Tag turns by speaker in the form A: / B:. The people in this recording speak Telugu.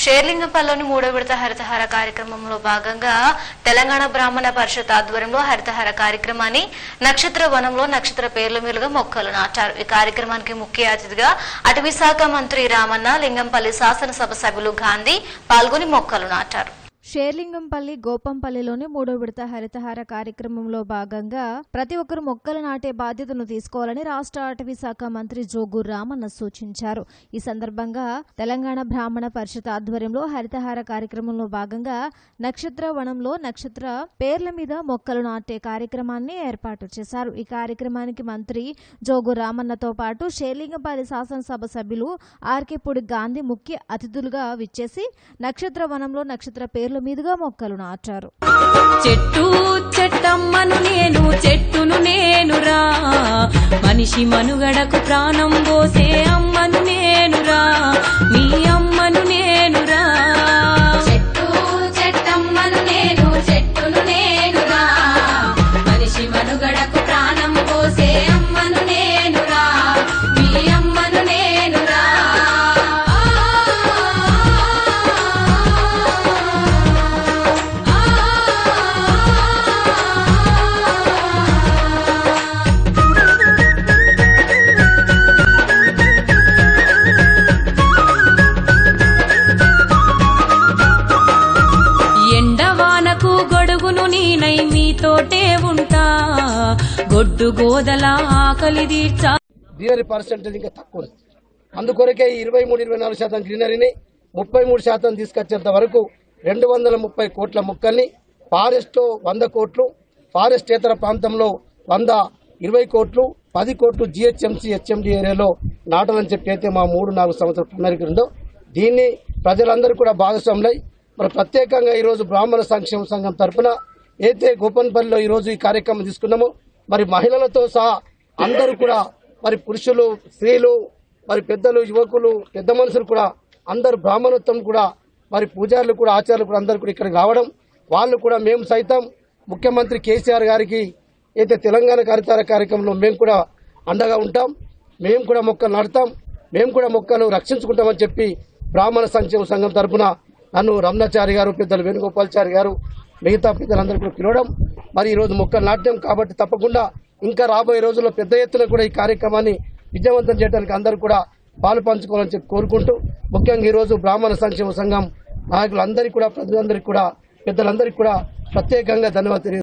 A: షేర్లింగంపల్లిలోని 3వ విడత హరితహార కార్యక్రమంలో భాగంగా తెలంగాణ బ్రాహ్మణ పరిషత్ ఆధ్వర్యంలో హరితహార కార్యక్రమాన్ని నక్షత్ర వనంలో నక్షత్ర పేర్ల మీదుగా మొక్కలు నాటారు. ఈ కార్యక్రమానికి ముఖ్య అతిథిగా అటవీ శాఖ మంత్రి రామన్న, లింగంపల్లి శాసనసభ సభ్యులు గాంధీ పాల్గొని మొక్కలు నాటారు.
B: షేర్లింగంపల్లి గోపంపల్లిలోని 3వ విడత హరితహార కార్యక్రమంలో భాగంగా ప్రతి ఒక్కరు మొక్కలు నాటే బాధ్యతను తీసుకోవాలని రాష్ట్ర అటవీ శాఖ మంత్రి జోగు రామన్న సూచించారు. ఈ సందర్భంగా తెలంగాణ బ్రాహ్మణ పరిషత్ ఆధ్వర్యంలో హరితహార కార్యక్రమంలో భాగంగా నక్షత్ర వనంలో నక్షత్ర పేర్ల మీద మొక్కలు నాటే కార్యక్రమాన్ని ఏర్పాటు చేశారు. ఈ కార్యక్రమానికి మంత్రి జోగు రామన్నతో పాటు షేర్లింగంపల్లి శాసనసభ సభ్యులు ఆర్కేపూడి గాంధీ ముఖ్య అతిథులుగా విచ్చేసి నక్షత్ర వనంలో నక్షత్ర పేర్ల మీదుగా మొక్కలు నాటారు.
C: చెట్టు చెట్టమ్మను నేను, చెట్టును నేనురా, మనిషి మనుగడకు ప్రాణం పోసే అమ్మను నేనురా, మీ అమ్మను నేనురా. చెట్టు చెట్టమ్మను నేను, చెట్టును నేనురా, మనిషి మనుగడకు ప్రాణం పోసే అమ్మను నేనురా, మీ అమ్మను నేనురా. ఎండవానకు గొడుగును నీనై మీతోటే ఉంటా, గొడ్డు గోదల ఆకలి తీర్చా.
D: గ్రీనరీ పర్సెంటేజ్ ఇంకా తక్కువ. అందుకొరకే 23-24% గ్రీనరీని 33% తీసుకొచ్చేంత వరకు 230 కోట్ల మొక్కల్ని, ఫారెస్ట్ 100 కోట్లు, ఫారెస్టేతర ప్రాంతంలో 120 కోట్లు, 10 కోట్లు GHMC HMD ఏరియాలో నాటాలని చెప్పి అయితే మా 3-4 సంవత్సరాల ప్రణాళిక ఉందో దీన్ని ప్రజలందరూ కూడా భాగస్వాములై మరి ప్రత్యేకంగా ఈరోజు బ్రాహ్మణ సంక్షేమ సంఘం తరఫున అయితే గోపన్పల్లిలో ఈరోజు ఈ కార్యక్రమం తీసుకున్నామో మరి మహిళలతో సహా అందరూ కూడా మరి పురుషులు, స్త్రీలు, మరి పెద్దలు, యువకులు, పెద్ద మనుషులు కూడా అందరూ బ్రాహ్మణత్వం కూడా మరి పూజారులు కూడా, ఆచార్యులు కూడా అందరూ కూడా ఇక్కడికి రావడం, వాళ్ళు కూడా మేము సైతం ముఖ్యమంత్రి కేసీఆర్ గారికి అయితే తెలంగాణ హరితహార కార్యక్రమంలో మేము కూడా అండగా ఉంటాం, మేము కూడా మొక్కలు నాటుతాం, మేము కూడా మొక్కలు రక్షించుకుంటామని చెప్పి బ్రాహ్మణ సంక్షేమ సంఘం తరఫున నన్ను రమణాచారి గారు, పెద్దలు వేణుగోపాల్చారి గారు, మిగతా పెద్దలందరూ కూడా పిలవడం మరి ఈరోజు మొక్కలు నాట్యం కాబట్టి తప్పకుండా ఇంకా రాబోయే రోజుల్లో పెద్ద ఎత్తున కూడా ఈ కార్యక్రమాన్ని విజయవంతం చేయడానికి అందరూ కూడా పాలు పంచుకోవాలని చెప్పి కోరుకుంటూ ముఖ్యంగా ఈరోజు బ్రాహ్మణ సంక్షేమ సంఘం నాయకులందరికీ కూడా, ప్రజలందరికీ కూడా, పెద్దలందరికీ కూడా ప్రత్యేకంగా ధన్యవాదాలు.